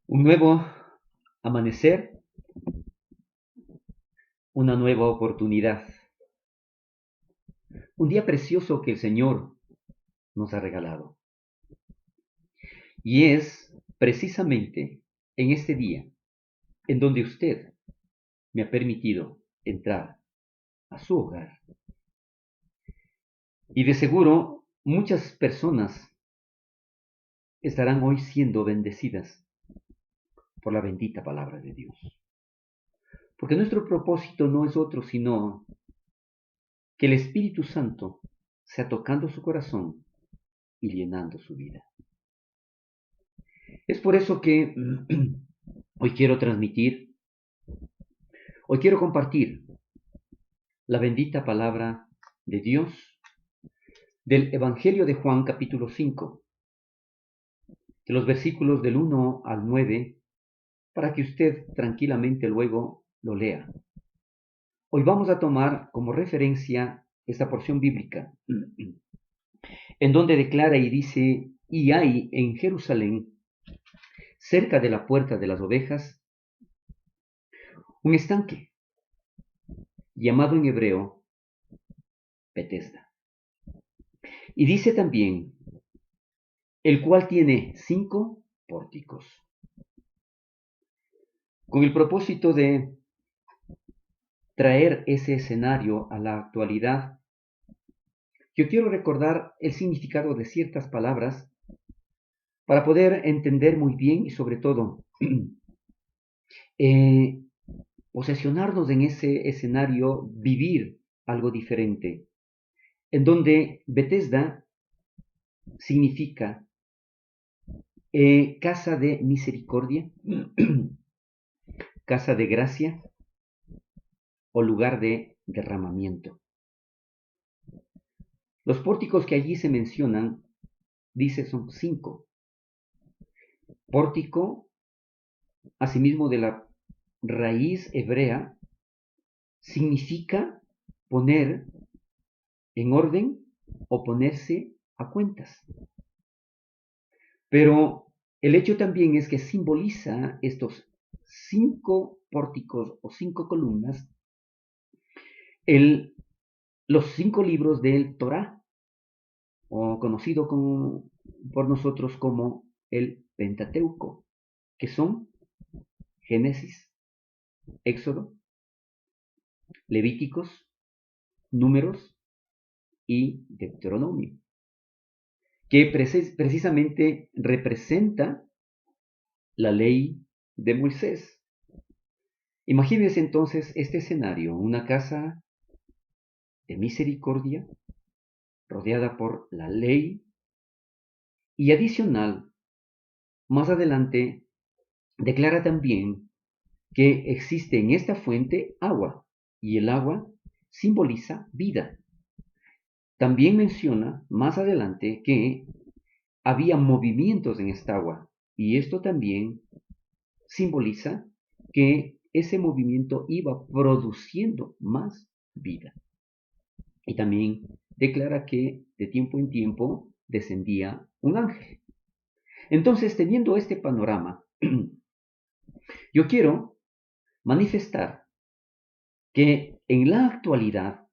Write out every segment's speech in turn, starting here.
Un nuevo amanecer, una nueva oportunidad. Un día precioso que el Señor nos ha regalado. Y es precisamente en este día en donde usted me ha permitido entrar a su hogar. Y de seguro muchas personas estarán hoy siendo bendecidas por la bendita palabra de Dios. Porque nuestro propósito no es otro sino que el Espíritu Santo sea tocando su corazón y llenando su vida. Es por eso que hoy quiero transmitir, hoy quiero compartir la bendita palabra de Dios del Evangelio de Juan capítulo 5, de los versículos del 1 al 9, para que usted tranquilamente luego lo lea. Hoy vamos a tomar como referencia esta porción bíblica, en donde declara y dice, y hay en Jerusalén, cerca de la puerta de las ovejas, un estanque, llamado en hebreo Betesda. Y dice también, el cual tiene 5 pórticos, con el propósito de traer ese escenario a la actualidad. Yo quiero recordar el significado de ciertas palabras para poder entender muy bien y sobre todo eh, posesionarnos en ese escenario, vivir algo diferente, en donde Betesda significa casa de misericordia, casa de gracia o lugar de derramamiento. Los pórticos que allí se mencionan, dice, son 5. Pórtico, asimismo de la raíz hebrea, significa poner en orden o ponerse a cuentas. Pero el hecho también es que simboliza estos 5 pórticos o 5 columnas los 5 libros del Torá, o conocido por nosotros como el Pentateuco, que son Génesis, Éxodo, Levíticos, Números y Deuteronomio, que precisamente representa la ley de Moisés. Imagínense entonces este escenario, una casa de misericordia, rodeada por la ley, y adicional, más adelante, declara también que existe en esta fuente agua, y el agua simboliza vida. También menciona más adelante que había movimientos en esta agua, y esto también simboliza que ese movimiento iba produciendo más vida. Y también declara que de tiempo en tiempo descendía un ángel. Entonces, teniendo este panorama, yo quiero manifestar que en la actualidad,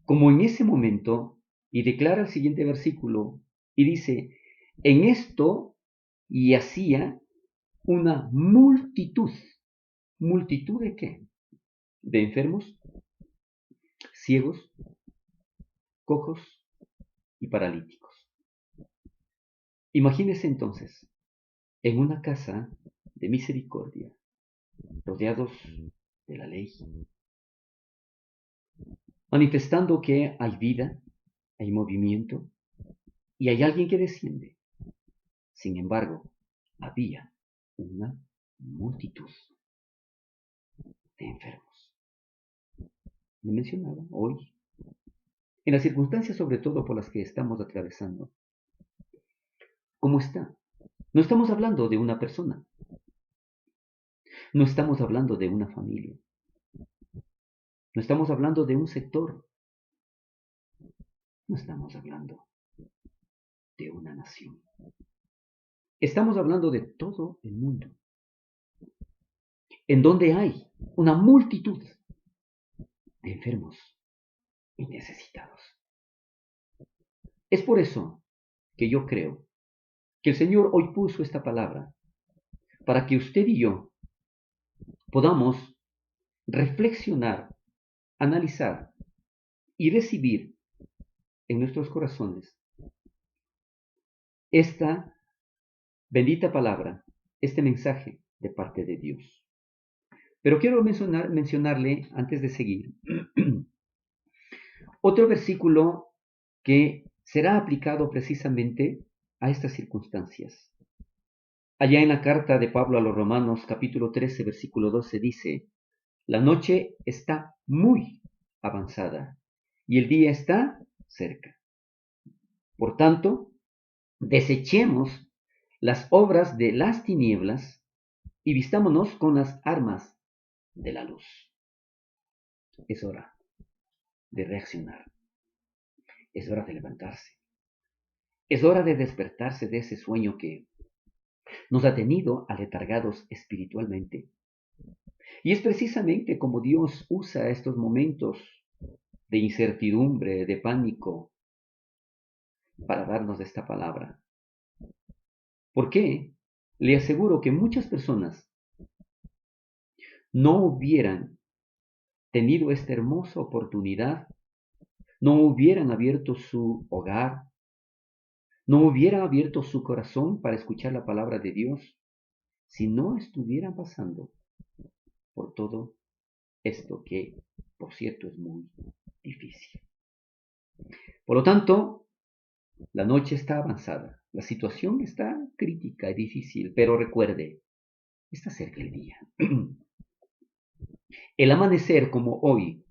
como en ese momento, y declara el siguiente versículo, y dice, en esto y hacía una multitud. ¿Multitud de qué? De enfermos, ciegos, cojos y paralíticos. Imagínense entonces, en una casa de misericordia, rodeados de la ley, manifestando que hay vida, hay movimiento y hay alguien que desciende. Sin embargo, había una multitud de enfermos. Me mencionaba hoy, en las circunstancias sobre todo por las que estamos atravesando, ¿cómo está? No estamos hablando de una persona, no estamos hablando de una familia, no estamos hablando de un sector, no estamos hablando de una nación. Estamos hablando de todo el mundo, en donde hay una multitud de enfermos y necesitados. Es por eso que yo creo que el Señor hoy puso esta palabra para que usted y yo podamos reflexionar, analizar y recibir en nuestros corazones esta bendita palabra, este mensaje de parte de Dios. Pero quiero mencionarle, antes de seguir, otro versículo que será aplicado precisamente a estas circunstancias. Allá en la carta de Pablo a los Romanos, capítulo 13, versículo 12, dice: la noche está muy avanzada y el día está cerca. Por tanto, desechemos las obras de las tinieblas y vistámonos con las armas de la luz. Es hora de reaccionar. Es hora de levantarse. Es hora de despertarse de ese sueño que nos ha tenido aletargados espiritualmente. Y es precisamente como Dios usa estos momentos de incertidumbre, de pánico, para darnos esta palabra. ¿Por qué? Le aseguro que muchas personas no hubieran tenido esta hermosa oportunidad, no hubieran abierto su hogar, no hubieran abierto su corazón para escuchar la palabra de Dios, si no estuvieran pasando por todo esto que, por cierto, es muy difícil. Por lo tanto, la noche está avanzada, la situación está crítica y difícil, pero recuerde, está cerca el día. El amanecer como hoy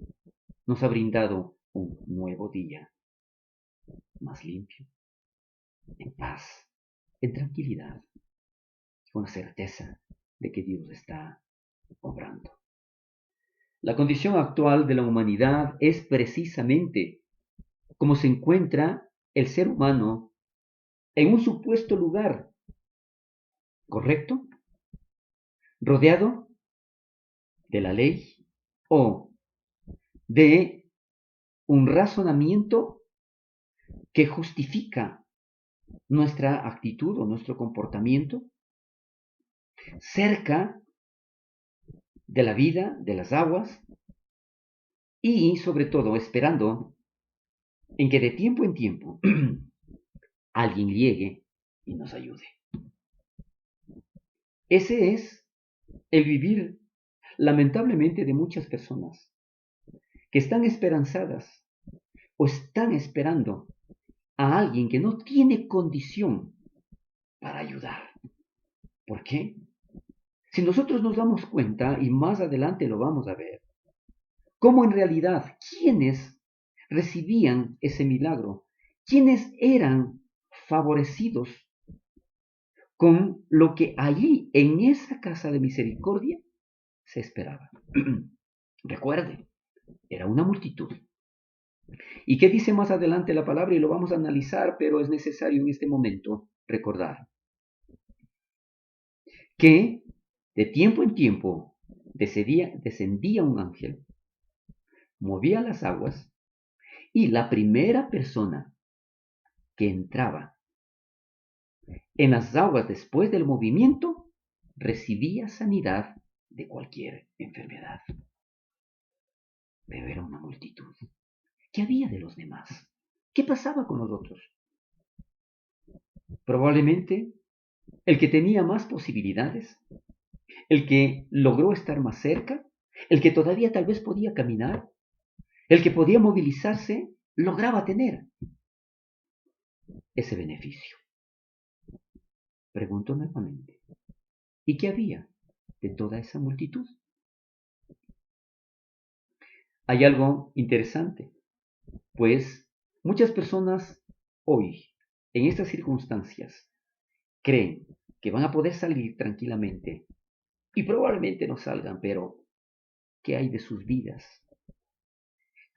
nos ha brindado un nuevo día, más limpio, en paz, en tranquilidad, con la certeza de que Dios está obrando. La condición actual de la humanidad es precisamente como se encuentra el ser humano en un supuesto lugar, ¿correcto? Rodeado de la ley o de un razonamiento que justifica nuestra actitud o nuestro comportamiento, cerca de la vida, de las aguas, y sobre todo esperando en que de tiempo en tiempo alguien llegue y nos ayude. Ese es el vivir, lamentablemente, de muchas personas que están esperanzadas o están esperando a alguien que no tiene condición para ayudar. ¿Por qué? Si nosotros nos damos cuenta, y más adelante lo vamos a ver, cómo en realidad quienes recibían ese milagro, quienes eran favorecidos con lo que allí en esa casa de misericordia se esperaba. Recuerde, era una multitud. ¿Y qué dice más adelante la palabra? Y lo vamos a analizar, pero es necesario en este momento recordar que de tiempo en tiempo descendía un ángel, movía las aguas, y la primera persona que entraba en las aguas después del movimiento recibía sanidad de cualquier enfermedad. Pero era una multitud. ¿Qué había de los demás? ¿Qué pasaba con los otros? Probablemente el que tenía más posibilidades, el que logró estar más cerca, el que todavía tal vez podía caminar, el que podía movilizarse, lograba tener ese beneficio. Pregunto nuevamente, ¿y qué había de toda esa multitud? Hay algo interesante, pues muchas personas hoy, en estas circunstancias, creen que van a poder salir tranquilamente y probablemente no salgan, pero ¿qué hay de sus vidas?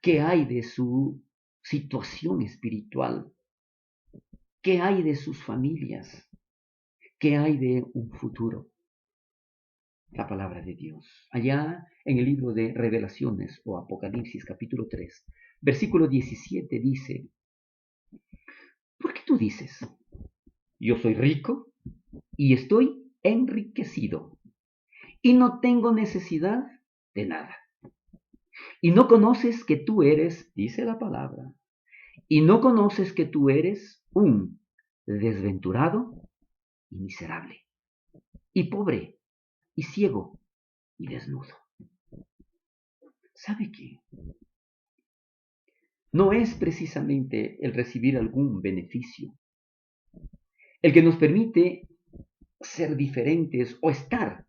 ¿Qué hay de su situación espiritual? ¿Qué hay de sus familias? ¿Qué hay de un futuro? La palabra de Dios. Allá en el libro de Revelaciones o Apocalipsis capítulo 3, versículo 17 dice, ¿por qué tú dices, yo soy rico y estoy enriquecido y no tengo necesidad de nada? Y no conoces que tú eres, dice la palabra, y no conoces que tú eres un desventurado y miserable, y pobre, y ciego, y desnudo. ¿Sabe qué? No es precisamente el recibir algún beneficio el que nos permite ser diferentes o estar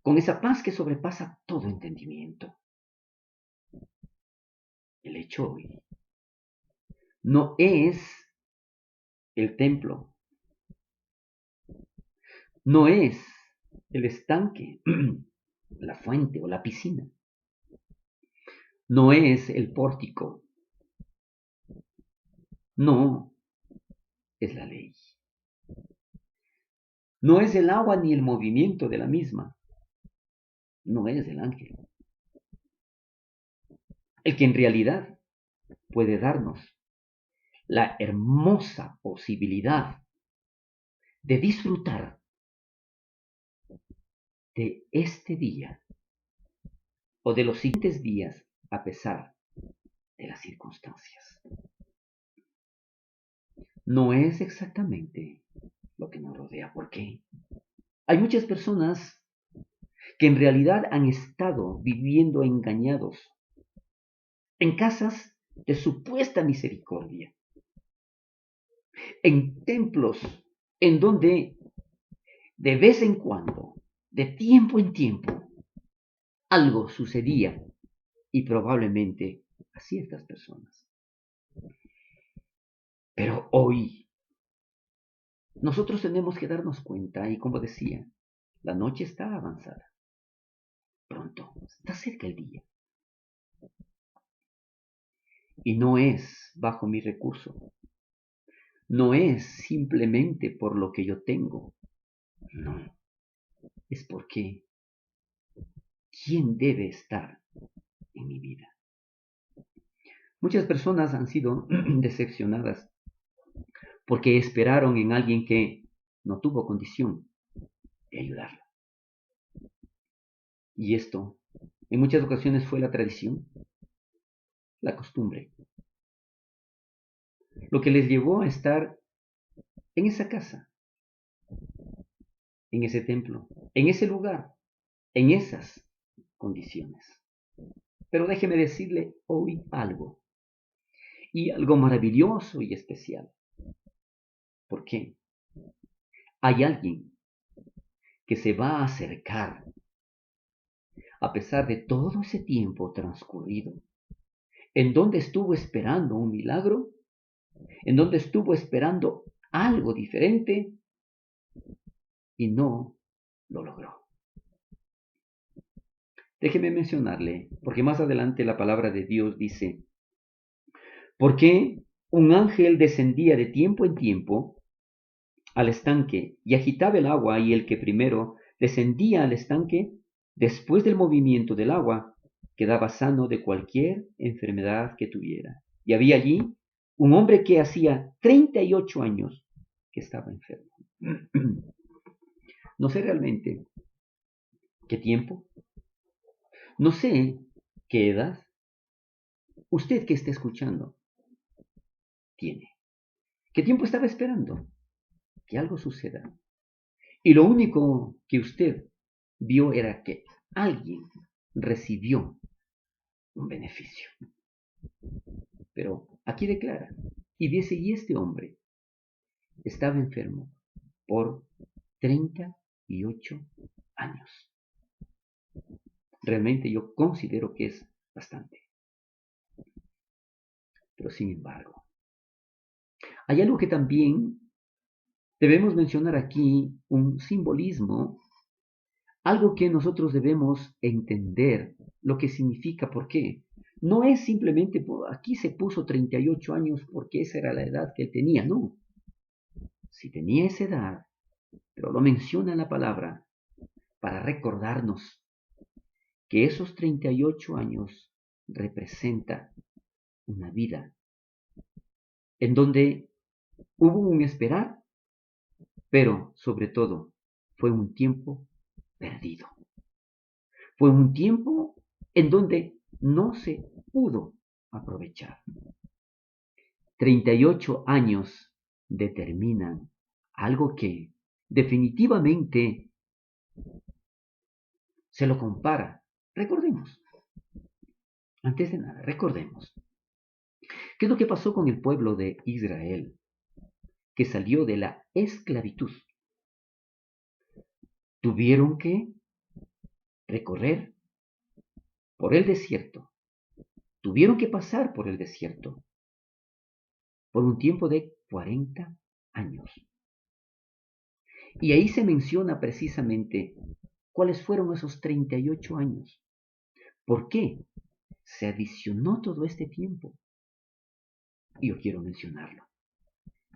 con esa paz que sobrepasa todo entendimiento. El hecho hoy no es el templo, no es el estanque, la fuente o la piscina, no es el pórtico, no es la ley, no es el agua ni el movimiento de la misma, no es el ángel, el que en realidad puede darnos la hermosa posibilidad de disfrutar de este día o de los siguientes días a pesar de las circunstancias. No es exactamente lo que nos rodea. ¿Por qué? Hay muchas personas que en realidad han estado viviendo engañados en casas de supuesta misericordia, en templos en donde de vez en cuando, de tiempo en tiempo, algo sucedía y probablemente a ciertas personas. Pero hoy nosotros tenemos que darnos cuenta y como decía, la noche está avanzada. Pronto, está cerca el día. Y no es bajo mi recurso. No es simplemente por lo que yo tengo. No. Es porque ¿quién debe estar en mi vida? Muchas personas han sido decepcionadas porque esperaron en alguien que no tuvo condición de ayudarla. Y esto en muchas ocasiones fue la tradición, la costumbre, lo que les llevó a estar en esa casa, en ese templo, en ese lugar, en esas condiciones. Pero déjeme decirle hoy algo, y algo maravilloso y especial. ¿Por qué? Hay alguien que se va a acercar a pesar de todo ese tiempo transcurrido, en donde estuvo esperando un milagro, en donde estuvo esperando algo diferente y no lo logró. Déjeme mencionarle, porque más adelante la palabra de Dios dice, ¿por qué un ángel descendía de tiempo en tiempo al estanque y agitaba el agua, y el que primero descendía al estanque, después del movimiento del agua, quedaba sano de cualquier enfermedad que tuviera? Y había allí un hombre que hacía 38 años que estaba enfermo. No sé realmente qué tiempo, no sé qué edad usted que está escuchando tiene. ¿Qué tiempo estaba esperando que algo suceda? Y lo único que usted vio era que alguien recibió un beneficio. Pero aquí declara, y dice, y este hombre estaba enfermo por 38 años. Realmente yo considero que es bastante. Pero sin embargo, hay algo que también debemos mencionar aquí, un simbolismo, algo que nosotros debemos entender lo que significa. ¿Por qué? No es simplemente, aquí se puso 38 años porque esa era la edad que él tenía, no. si tenía esa edad, pero lo menciona en la palabra para recordarnos que esos 38 años representa una vida en donde hubo un esperar, pero sobre todo fue un tiempo perdido. Fue un tiempo en donde no se pudo aprovechar. 38 años determinan algo que definitivamente se lo compara. Recordemos, antes de nada, recordemos. ¿Qué es lo que pasó con el pueblo de Israel que salió de la esclavitud? Tuvieron que recorrer por el desierto. Tuvieron que pasar por el desierto por un tiempo de 40 años. Y ahí se menciona precisamente cuáles fueron esos 38 años. ¿Por qué se adicionó todo este tiempo? Y yo quiero mencionarlo.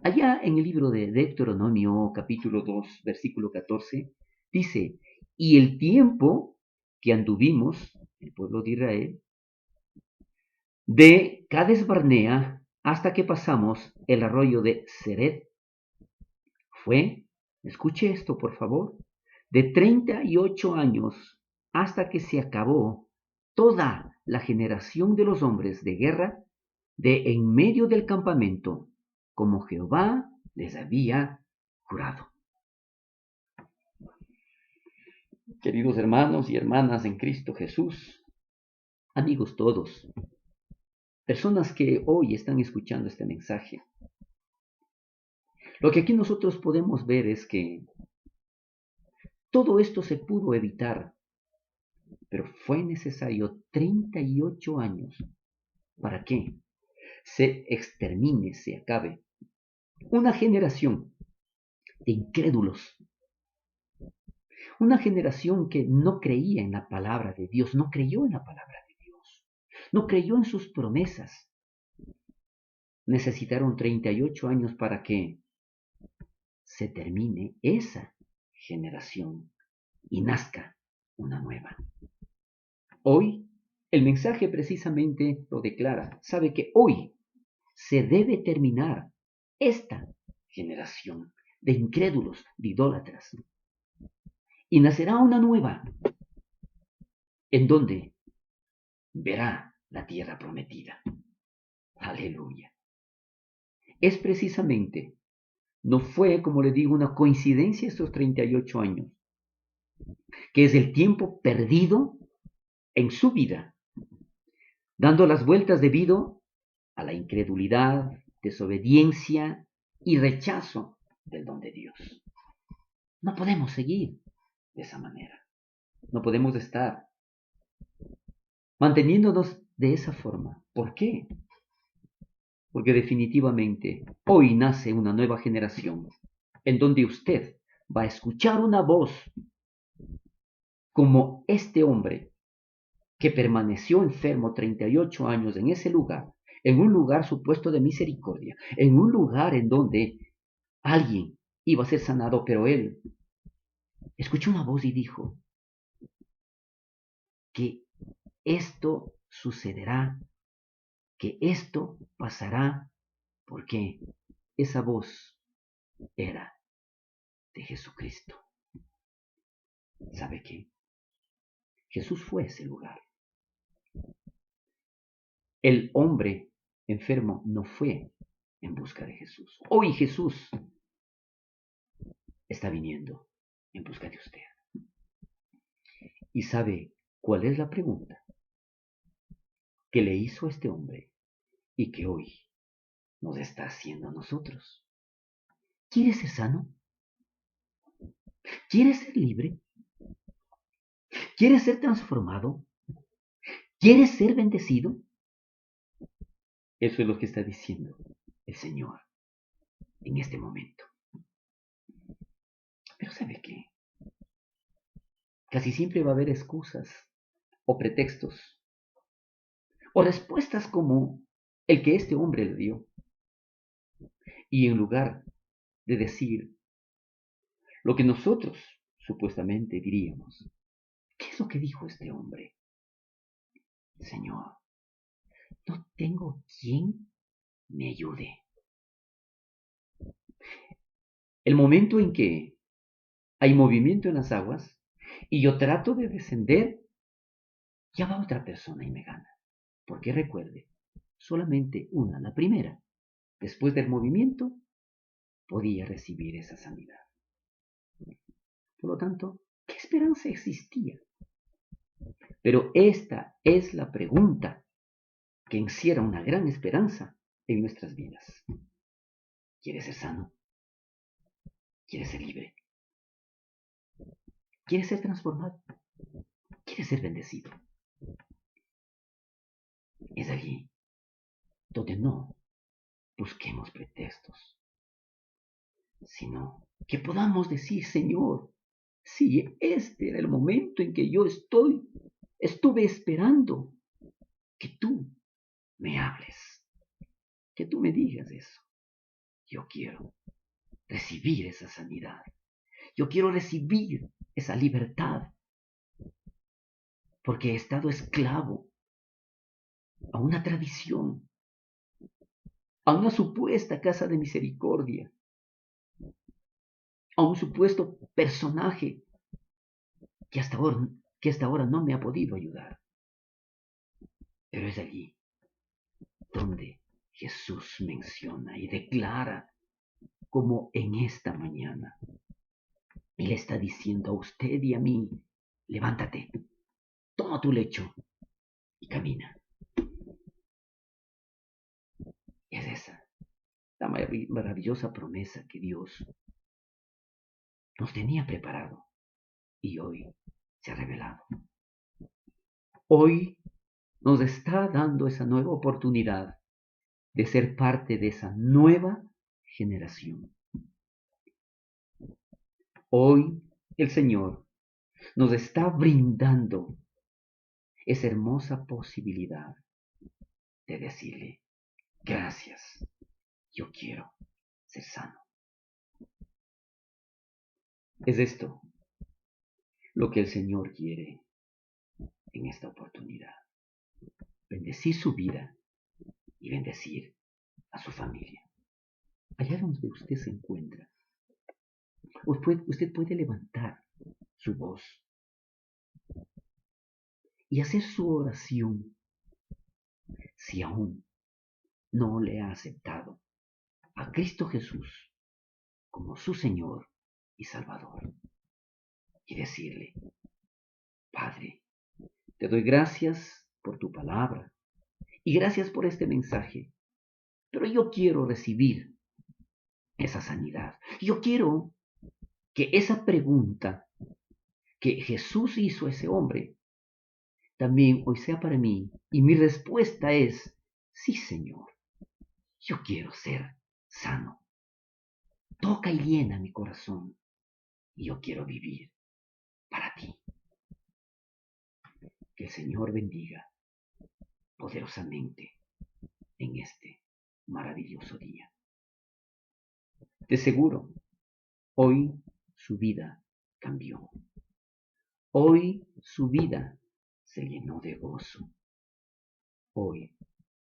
Allá en el libro de Deuteronomio, capítulo 2, versículo 14, dice, y el tiempo que anduvimos, el pueblo de Israel, de Cades Barnea hasta que pasamos el arroyo de Sered, fue, escuche esto por favor, de 38 años hasta que se acabó toda la generación de los hombres de guerra de en medio del campamento, como Jehová les había jurado. Queridos hermanos y hermanas en Cristo Jesús, amigos todos, personas que hoy están escuchando este mensaje, lo que aquí nosotros podemos ver es que todo esto se pudo evitar, pero fue necesario 38 años para que se extermine, se acabe una generación de incrédulos, una generación que no creía en la palabra de Dios, no creyó en la palabra de Dios, no creyó en sus promesas. Necesitaron 38 años para que se termine esa generación y nazca una nueva. Hoy el mensaje precisamente lo declara. Sabe que hoy se debe terminar esta generación de incrédulos, de idólatras. Y nacerá una nueva, en donde verá la tierra prometida. Aleluya. Es precisamente, no fue, como le digo, una coincidencia estos 38 años, que es el tiempo perdido en su vida, dando las vueltas debido a la incredulidad, desobediencia y rechazo del don de Dios. No podemos seguir de esa manera. No podemos estar manteniéndonos de esa forma. ¿Por qué? Porque definitivamente hoy nace una nueva generación en donde usted va a escuchar una voz como este hombre que permaneció enfermo 38 años en ese lugar, en un lugar supuesto de misericordia, en un lugar en donde alguien iba a ser sanado, pero él escuchó una voz y dijo que esto sucederá, que esto pasará, porque esa voz era de Jesucristo. ¿Sabe qué? Jesús fue a ese lugar. El hombre enfermo no fue en busca de Jesús. Hoy Jesús está viniendo en busca de usted. ¿Y sabe cuál es la pregunta que le hizo a este hombre y que hoy nos está haciendo a nosotros? ¿Quieres ser sano? ¿Quieres ser libre? ¿Quieres ser transformado? ¿Quieres ser bendecido? Eso es lo que está diciendo el Señor en este momento. Pero ¿sabe qué? Casi siempre va a haber excusas o pretextos o respuestas como el que este hombre le dio. Y en lugar de decir lo que nosotros supuestamente diríamos. ¿Qué es lo que dijo este hombre? Señor, no tengo quien me ayude. El momento en que hay movimiento en las aguas y yo trato de descender, ya va otra persona y me gana. Porque recuerde, solamente una, la primera, después del movimiento, podía recibir esa sanidad. Por lo tanto, ¿qué esperanza existía? Pero esta es la pregunta que encierra una gran esperanza en nuestras vidas. ¿Quieres ser sano? ¿Quieres ser libre? ¿Quieres ser transformado? ¿Quieres ser bendecido? Es allí donde no busquemos pretextos, sino que podamos decir, Señor, si este era el momento en que yo estuve esperando que tú me hables, que tú me digas eso. Yo quiero recibir esa sanidad. Yo quiero recibir esa libertad, porque he estado esclavo a una tradición, a una supuesta casa de misericordia, a un supuesto personaje que hasta ahora no me ha podido ayudar. Pero es allí donde Jesús menciona y declara como en esta mañana Él está diciendo a usted y a mí, levántate, toma tu lecho y camina. Es esa la maravillosa promesa que Dios nos tenía preparado y hoy se ha revelado. Hoy nos está dando esa nueva oportunidad de ser parte de esa nueva generación. Hoy el Señor nos está brindando esa hermosa posibilidad de decirle, gracias, yo quiero ser sano. Es esto lo que el Señor quiere en esta oportunidad. Bendecir su vida y bendecir a su familia. Allá donde usted se encuentra, usted puede levantar su voz y hacer su oración si aún no le ha aceptado a Cristo Jesús como su Señor y Salvador. Y decirle, Padre, te doy gracias por tu palabra y gracias por este mensaje, pero yo quiero recibir esa sanidad. Yo quiero que esa pregunta que Jesús hizo a ese hombre también hoy sea para mí. Y mi respuesta es, sí, Señor, yo quiero ser sano. Toca y llena mi corazón. Y yo quiero vivir para ti. Que el Señor bendiga poderosamente en este maravilloso día. De seguro, hoy su vida cambió. Hoy su vida se llenó de gozo. Hoy,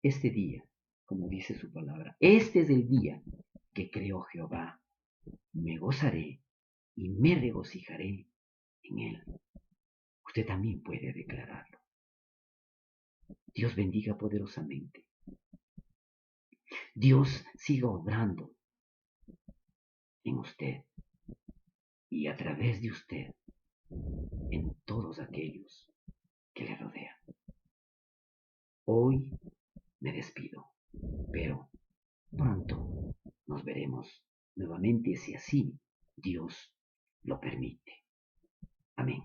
este día, como dice su palabra, este es el día que creó Jehová. Me gozaré y me regocijaré en él. Usted también puede declararlo. Dios bendiga poderosamente. Dios siga obrando en usted y a través de usted en todos aquellos que le rodean. Hoy me despido, pero pronto nos veremos nuevamente si así Dios lo permite. Amén.